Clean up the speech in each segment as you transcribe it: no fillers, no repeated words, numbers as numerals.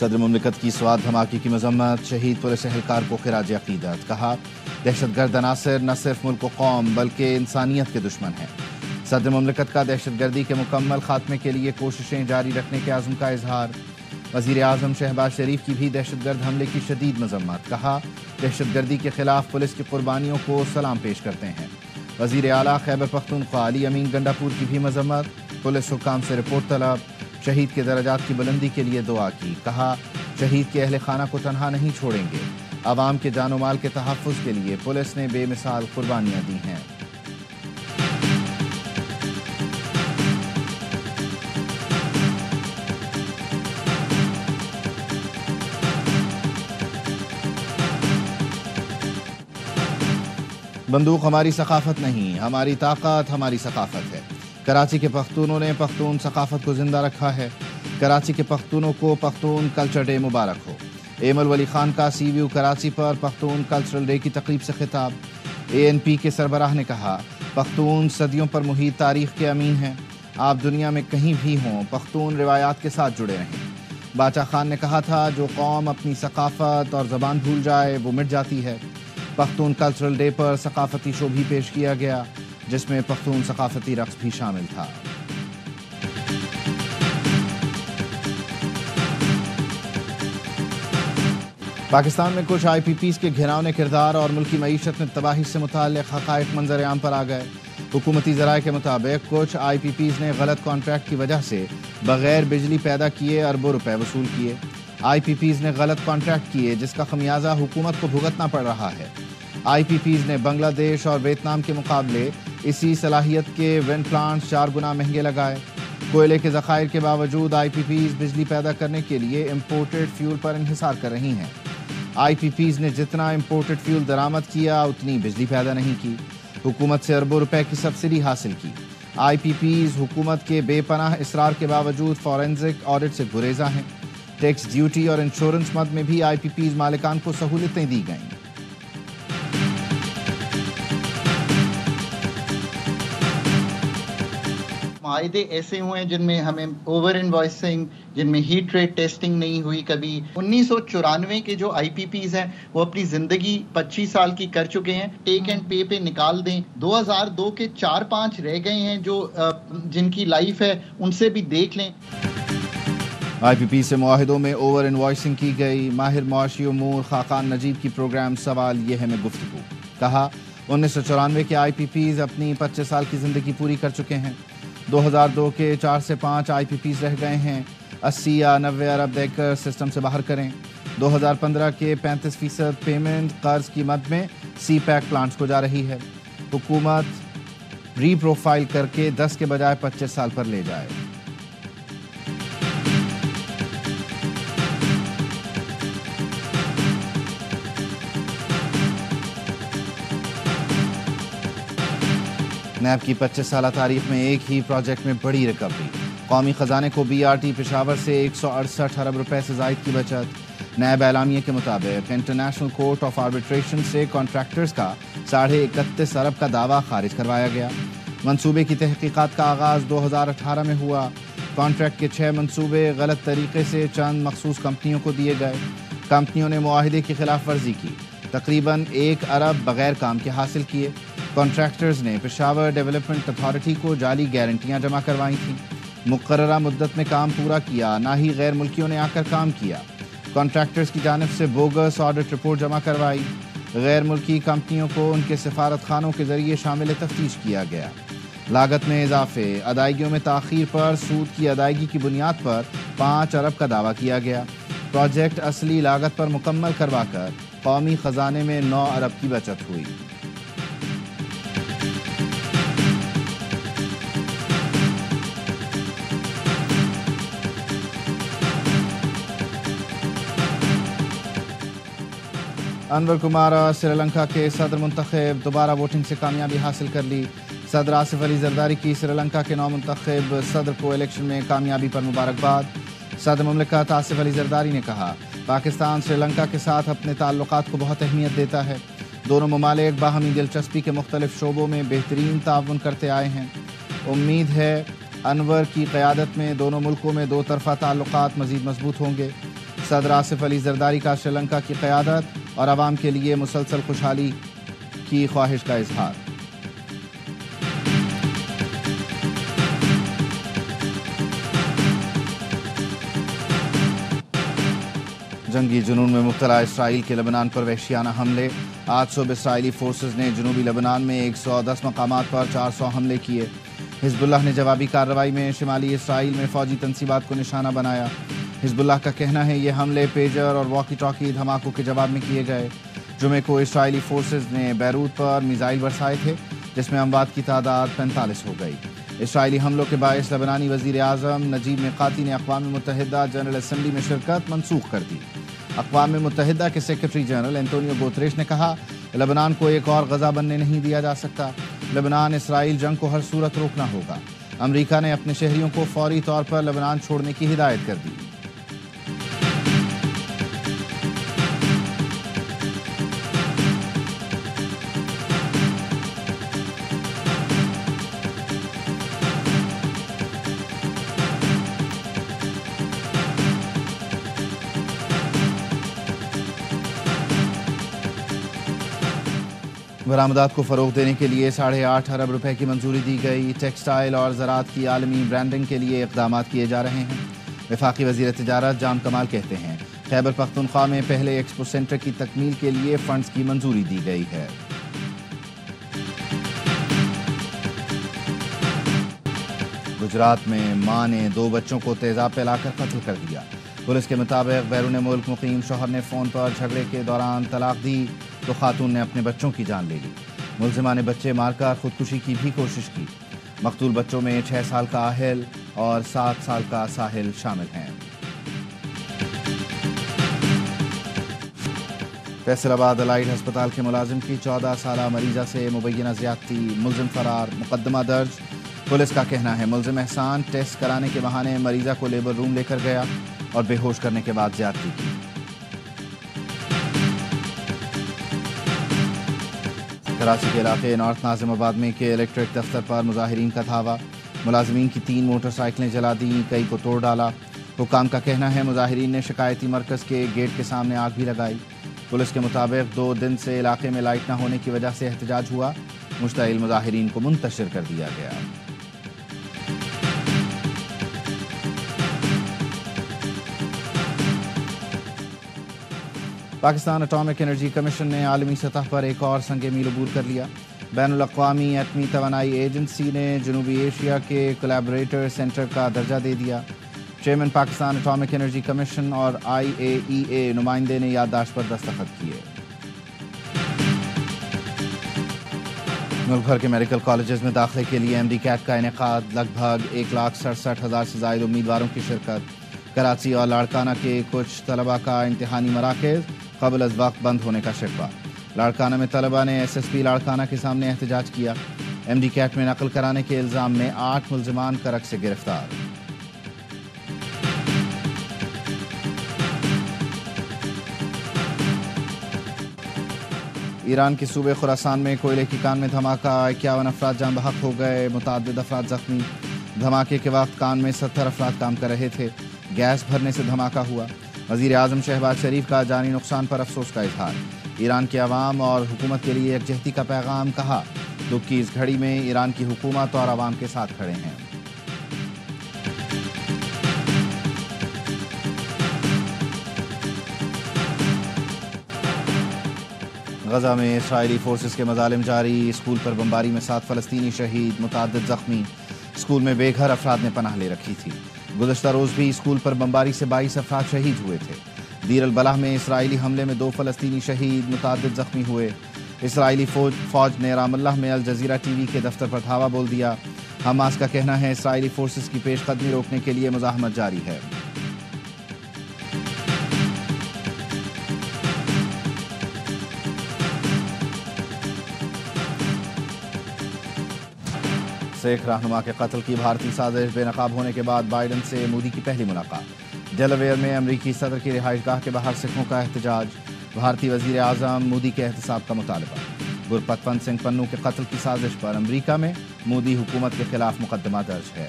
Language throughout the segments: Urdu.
صدر مملکت کی سوات دھماکے کی مذمت، شہید پولیس اہلکار کو خراج عقیدت، کہا دہشت گرد عناصر نہ صرف ملک و قوم بلکہ انسانیت کے دشمن ہیں۔ صدر مملکت کا دہشت گردی کے مکمل خاتمے کے لیے کوششیں جاری رکھنے کے عزم کا اظہار۔ وزیر اعظم شہباز شریف کی بھی دہشت گرد حملے کی شدید مذمت، کہا دہشت گردی کے خلاف پولیس کی قربانیوں کو سلام پیش کرتے ہیں۔ وزیر اعلیٰ خیبر پختونخوا علی امین گنڈاپور کی بھی مذمت، پولیس حکام سے رپورٹ طلب، شہید کے درجات کی بلندی کے لیے دعا کی، کہا شہید کے اہل خانہ کو تنہا نہیں چھوڑیں گے، عوام کے جان و مال کے تحفظ کے لیے پولیس نے بے مثال قربانیاں دی ہیں۔ بندوق ہماری ثقافت نہیں، ہماری طاقت ہماری ثقافت ہے۔ کراچی کے پختونوں نے پختون ثقافت کو زندہ رکھا ہے۔ کراچی کے پختونوں کو پختون کلچر ڈے مبارک ہو۔ ایمل ولی خان کا سی ویو کراچی پر پختون کلچرل ڈے کی تقریب سے خطاب۔ ANP کے سربراہ نے کہا پختون صدیوں پر محیط تاریخ کے امین ہیں، آپ دنیا میں کہیں بھی ہوں پختون روایات کے ساتھ جڑے رہیں۔ باچا خان نے کہا تھا جو قوم اپنی ثقافت اور زبان بھول جائے وہ مٹ جاتی ہے۔ پختون کلچرل ڈے پر ثقافتی شو بھی پیش کیا گیا جس میں پختون ثقافتی رقص بھی شامل تھا۔ پاکستان میں کچھ IPPs کے گھناؤنے کردار اور ملکی معیشت میں تباہی سے متعلق حقائق منظر عام پر آ گئے۔ حکومتی ذرائع کے مطابق کچھ IPPs نے غلط کانٹریکٹ کی وجہ سے بغیر بجلی پیدا کیے اربوں روپے وصول کیے۔ IPPs نے غلط کانٹریکٹ کیے جس کا خمیازہ حکومت کو بھگتنا پڑ رہا ہے۔ IPPs نے بنگلہ دیش اور ویتنام کے مقابلے اسی صلاحیت کے ونڈ پلانٹس 4 گنا مہنگے لگائے۔ کوئلے کے ذخائر کے باوجود IPPs بجلی پیدا کرنے کے لیے امپورٹڈ فیول پر انحصار کر رہی ہیں۔ IPPs نے جتنا امپورٹڈ فیول درآمد کیا اتنی بجلی پیدا نہیں کی۔ حکومت سے اربوں روپے کی سبسڈی حاصل کی۔ IPPs حکومت کے بے پناہ اصرار کے باوجود فورینزک آڈٹ سے گریزاں ہیں۔ ٹیکس ڈیوٹی اور انشورنس مد میں بھی IPPs مالکان کو سہولتیں دی گئیں۔ معاہدے ایسے ہوئے ہیں جن میں ہمیں اوور انوائسنگ، جن میں ہیٹ ریٹ ٹیسٹنگ نہیں ہوئی کبھی۔ 1994 کے جو IPPs ہیں وہ اپنی زندگی 25 سال کی کر چکے ہیں، ٹیک اینڈ پے پہ نکال دیں۔ 2002 کے 4-5 رہ گئے ہیں جو جن کی لائف ہے، ان سے بھی دیکھ لیں۔ IPP سے معاہدوں میں اوور انوائسنگ کی گئی۔ ماہر معاشی امور خاقان نجیب کی پروگرام سوال یہ ہے میں گفتگو، کہا 1994 کے IPPs اپنی 25 سال کی زندگی پوری کر چکے ہیں۔ 2002 کے 4 سے 5 IPPs رہ گئے ہیں۔ 80 یا 90 ارب دے کر سسٹم سے باہر کریں۔ 2015 کے 35% پیمنٹ قرض کی مد میں سی پیک پلانٹس کو جا رہی ہے۔ حکومت ری پروفائل کر کے 10 کے بجائے 25 سال پر لے جائے۔ نیب کی 25 سالہ تاریخ میں ایک ہی پروجیکٹ میں بڑی ریکوری۔ قومی خزانے کو BRT پشاور سے 168 ارب روپے سے زائد کی بچت۔ نیب اعلامیے کے مطابق انٹرنیشنل کورٹ آف آربیٹریشن سے کانٹریکٹرز کا 31.5 ارب کا دعویٰ خارج کروایا گیا۔ منصوبے کی تحقیقات کا آغاز 2018 میں ہوا۔ کانٹریکٹ کے 6 منصوبے غلط طریقے سے چند مخصوص کمپنیوں کو دیے گئے۔ کمپنیوں نے معاہدے کی خلاف ورزی کی، تقریباً 1 ارب بغیر کام کے حاصل کیے۔ کانٹریکٹرز نے پشاور ڈیولپمنٹ اتھارٹی کو جعلی گارنٹیاں جمع کروائی تھیں۔ مقررہ مدت میں کام پورا کیا، نہ ہی غیر ملکیوں نے آ کر کام کیا۔ کانٹریکٹرز کی جانب سے بوگس آڈٹ رپورٹ جمع کروائی۔ غیر ملکی کمپنیوں کو ان کے سفارت خانوں کے ذریعے شامل تفتیش کیا گیا۔ لاگت میں اضافے، ادائیگیوں میں تاخیر پر سود کی ادائیگی کی بنیاد پر 5 ارب کا دعویٰ کیا گیا۔ پروجیکٹ اصلی لاگت پر مکمل کروا کر قومی خزانے میں 9 ارب کی بچت ہوئی۔ انور کمارا سری لنکا کے صدر منتخب، دوبارہ ووٹنگ سے کامیابی حاصل کر لی۔ صدر آصف علی زرداری کی سری لنکا کے نو منتخب صدر کو الیکشن میں کامیابی پر مبارکباد۔ صدر مملکت آصف علی زرداری نے کہا پاکستان سری لنکا کے ساتھ اپنے تعلقات کو بہت اہمیت دیتا ہے۔ دونوں ممالک باہمی دلچسپی کے مختلف شعبوں میں بہترین تعاون کرتے آئے ہیں۔ امید ہے انور کی قیادت میں دونوں ملکوں میں 2 طرفہ تعلقات مزید مضبوط ہوں گے۔ صدر آصف علی زرداری کا سری لنکا کی قیادت اور عوام کے لیے مسلسل خوشحالی کی خواہش کا اظہار۔ جنگی جنون میں مبتلا اسرائیل کے لبنان پر وحشیانہ حملے۔ آج صبح اسرائیلی فورسز نے جنوبی لبنان میں 110 مقامات پر 400 حملے کیے۔ حزب اللہ نے جوابی کارروائی میں شمالی اسرائیل میں فوجی تنصیبات کو نشانہ بنایا۔ حزب اللہ کا کہنا ہے یہ حملے پیجر اور واکی ٹاکی دھماکوں کے جواب میں کیے گئے۔ جمعے کو اسرائیلی فورسز نے بیروت پر میزائل برسائے تھے جس میں اموات کی تعداد 45 ہو گئی۔ اسرائیلی حملوں کے باعث لبنانی وزیر اعظم نجیب میقاتی نے اقوام متحدہ جنرل اسمبلی میں شرکت منسوخ کر دی۔ اقوام متحدہ کے سیکرٹری جنرل انتونیو گوتریش نے کہا لبنان کو ایک اور غزہ بننے نہیں دیا جا سکتا۔ لبنان اسرائیل جنگ کو ہر صورت روکنا ہوگا۔ امریکہ نے اپنے شہریوں کو فوری طور پر لبنان چھوڑنے کی ہدایت کر دی۔ برآمدات کو فروغ دینے کے لیے 8.5 ارب روپے کی منظوری دی گئی۔ ٹیکسٹائل اور زراعت کی عالمی برانڈنگ کے لیے اقدامات کیے جا رہے ہیں۔ وفاقی وزیر تجارت جان کمال کہتے ہیں خیبر پختونخوا میں پہلے ایکسپو سینٹر کی تکمیل کے لیے فنڈز کی منظوری دی گئی ہے۔ گجرات میں ماں نے 2 بچوں کو تیزاب پلا کر قتل کر دیا۔ پولیس کے مطابق بیرون ملک مقیم شوہر نے فون پر جھگڑے کے دوران طلاق دی تو خاتون نے اپنے بچوں کی جان لے لی۔ ملزمہ نے بچے مار کر خودکشی کی بھی کوشش کی۔ مقتول بچوں میں 6 سال کا آہل اور 7 سال کا ساحل شامل ہیں۔ فیصل آباد الائٹ ہسپتال کے ملازم کی 14 سالہ مریضہ سے مبینہ زیادتی، ملزم فرار، مقدمہ درج۔ پولیس کا کہنا ہے ملزم احسان ٹیسٹ کرانے کے بہانے مریضہ کو لیبر روم لے کر گیا اور بے ہوش کرنے کے بعد زیادتی کی۔ کراچی کے علاقے نارتھ ناظم آباد میں کے الیکٹرک دفتر پر مظاہرین کا دھاوا۔ ملازمین کی 3 موٹر سائیکلیں جلا دیں، کئی کو توڑ ڈالا۔ حکام کا کہنا ہے مظاہرین نے شکایتی مرکز کے گیٹ کے سامنے آگ بھی لگائی۔ پولیس کے مطابق 2 دن سے علاقے میں لائٹ نہ ہونے کی وجہ سے احتجاج ہوا۔ مشتعل مظاہرین کو منتشر کر دیا گیا۔ پاکستان اٹامک انرجی کمیشن نے عالمی سطح پر ایک اور سنگ میل عبور کر لیا۔ بین الاقوامی ایٹمی توانائی ایجنسی نے جنوبی ایشیا کے کولیبریٹر سینٹر کا درجہ دے دیا۔ Chairman Pakistan atomic energy commission اور IAEA نمائندے نے یادداشت پر دستخط کیے۔ ملک بھر کے میڈیکل کالجز میں داخلے کے لیے MD-CAT کا انعقاد، لگ بھگ 1,67,000 سے زائد امیدواروں کی شرکت۔ کراچی اور لاڑکانہ کے کچھ طلبہ کا امتحانی مراکز قبل از وقت بند ہونے کا شکوہ۔ لاڑکانہ میں طلبہ نے SSP لاڑکانہ کے سامنے احتجاج کیا۔ MD-CAT میں نقل کرانے کے الزام میں 8 ملزمان کرک سے گرفتار۔ ایران کے صوبے خراسان میں کوئلے کی کان میں دھماکہ، 51 افراد جاں بحق ہو گئے، متعدد افراد زخمی۔ دھماکے کے وقت کان میں 70 افراد کام کر رہے تھے۔ گیس بھرنے سے دھماکہ ہوا۔ وزیر اعظم شہباز شریف کا جانی نقصان پر افسوس کا اظہار۔ ایران کے عوام اور حکومت کے لیے یکجہتی کا پیغام، کہا دکھ کی اس گھڑی میں ایران کی حکومت اور عوام کے ساتھ کھڑے ہیں۔ غزہ میں اسرائیلی فورسز کے مظالم جاری، اسکول پر بمباری میں 7 فلسطینی شہید، متعدد زخمی۔ اسکول میں بے گھر افراد نے پناہ لے رکھی تھی۔ گزشتہ روز بھی اسکول پر بمباری سے 22 افراد شہید ہوئے تھے۔ دیر البلح میں اسرائیلی حملے میں 2 فلسطینی شہید، متعدد زخمی ہوئے۔ اسرائیلی فوج نے رام اللہ میں الجزیرہ ٹی وی کے دفتر پر دھاوا بول دیا۔ حماس کا کہنا ہے اسرائیلی فورسز کی پیش قدمی روکنے کے لیے مزاحمت جاری ہے۔ سکھ رہنما کے قتل کی بھارتی سازش، بے نقاب ہونے کے بعد بائیڈن سے مودی کی پہلی ملاقات۔ ڈیلاویئر میں امریکی صدر کی رہائش گاہ کے باہر سکھوں کا احتجاج، بھارتی وزیر اعظم مودی کے احتساب کا مطالبہ۔ گرپت پنت سنگھ پنو کے قتل کی سازش پر امریکہ میں مودی حکومت کے خلاف مقدمہ درج ہے۔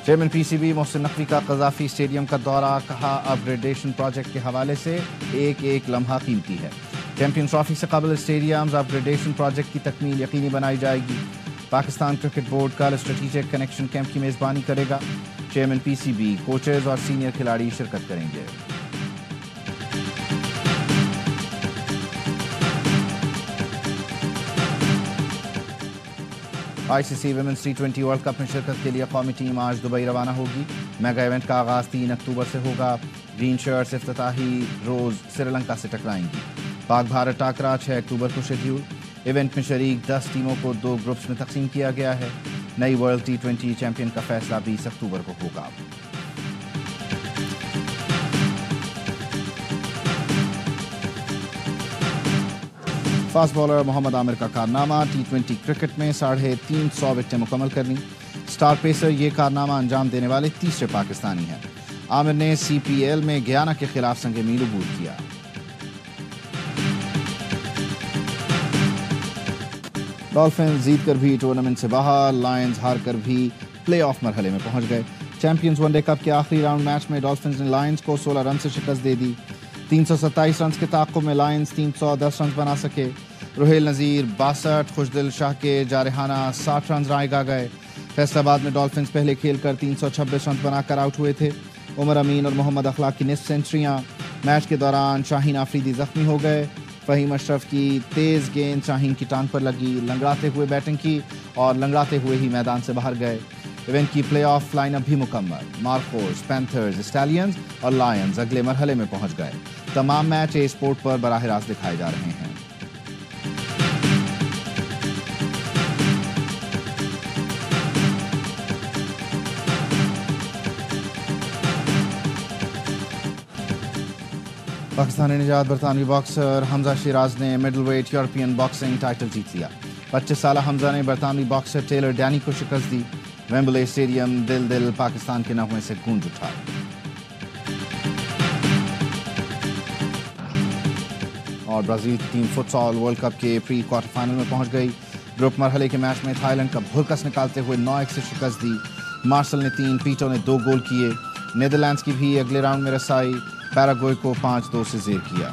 Chairman P C be Mohsin Naqvi کا قذافی اسٹیڈیم کا دورہ، کہا اپ گریڈیشن پروجیکٹ کے حوالے سے ایک ایک لمحہ قیمتی ہے۔ چیمپئنز ٹرافی سے قبل اسٹیڈیمز اپ گریڈیشن پروجیکٹ کی تکمیل یقینی بنائی جائے گی۔ پاکستان کرکٹ بورڈ کل اسٹریٹجک کنیکشن کیمپ کی میزبانی کرے گا۔ Chairman P C B, coaches اور سینئر کھلاڑی شرکت کریں گے۔ آئی سی سی ویمنز ٹی20 ورلڈ کپ میں شرکت کے لیے قومی ٹیم آج دبئی روانہ ہوگی۔ میگا ایونٹ کا آغاز 3 اکتوبر سے ہوگا۔ گرین شرٹس افتتاحی روز سری لنکا سے ٹکرائیں گی۔ پاک بھارت ٹاکرا 6 اکتوبر کو شیڈیول۔ ایونٹ میں شریک 10 ٹیموں کو 2 گروپس میں تقسیم کیا گیا ہے۔ نئی ورلڈ ٹی20 چیمپئن کا فیصلہ 20 اکتوبر کو ہوگا۔ فاسٹ بالر محمد عامر کا کارنامہ، ٹی20 کرکٹ میں 350 وکٹیں مکمل کرنی۔ سٹار پیسر یہ کارنامہ انجام دینے والے تیسرے پاکستانی ہیں۔ عامر نے سی پی ایل میں گیانا کے خلاف سنگ میل عبور کیا۔ ڈالفنز جیت کر بھی ٹورنامنٹ سے باہر، لائنز ہار کر بھی پلے آف مرحلے میں پہنچ گئے۔ چیمپئنز ون ڈے کپ کے آخری راؤنڈ میچ میں ڈالفنز نے لائنز کو 16 رن سے شکست دے دی۔ 327 رنز کے تعاقب میں لائنز 310 رنز بنا سکے۔ روہیل نذیر 62، خوشدل شاہ کے جارحانہ 60 رنز رائے گا گئے۔ فیصل آباد میں ڈالفنز پہلے کھیل کر 326 رنز بنا کر آؤٹ ہوئے تھے۔ عمر امین اور محمد اخلاق کی نصف سینچریاں۔ میچ کے دوران شاہین آفریدی زخمی ہو گئے۔ فہیم اشرف کی تیز گیند شاہین کی ٹانگ پر لگی، لنگڑاتے ہوئے بیٹنگ کی اور لنگڑاتے ہوئے ہی میدان سے باہر گئے۔ ایونٹ کی پلے آف لائن اپ بھی مکمل۔ مارکوز، پینتھرز، اسٹیلینز اور لائنز اگلے مرحلے میں پہنچ گئے۔ تمام میچ اے اسپورٹ پر براہ راست دکھائے جا رہے ہیں۔ پاکستانی نژاد برطانوی باکسر حمزہ شیراز نے middleweight European boxing title جیت لیا۔ 25 سالہ حمزہ نے برطانوی باکسر ٹیلر ڈینی کو شکست دی۔ ویمبلے اسٹیڈیم دل دل پاکستان کے نغمے سے گونج اٹھا۔ اور برازیل کی ٹیم فٹسال ورلڈ کپ کے پری کوارٹر فائنل میں پہنچ گئی۔ گروپ مرحلے کے میچ میں تھائی لینڈ کا بھرکس نکالتے ہوئے 9-1 سے شکست دی۔ مارسل نے 3، پیٹو نے 2 گول کیے۔ نیدرلینڈز کی بھی اگلے راؤنڈ میں رسائی، پیراگوئے کو 5-2 سے زیر کیا۔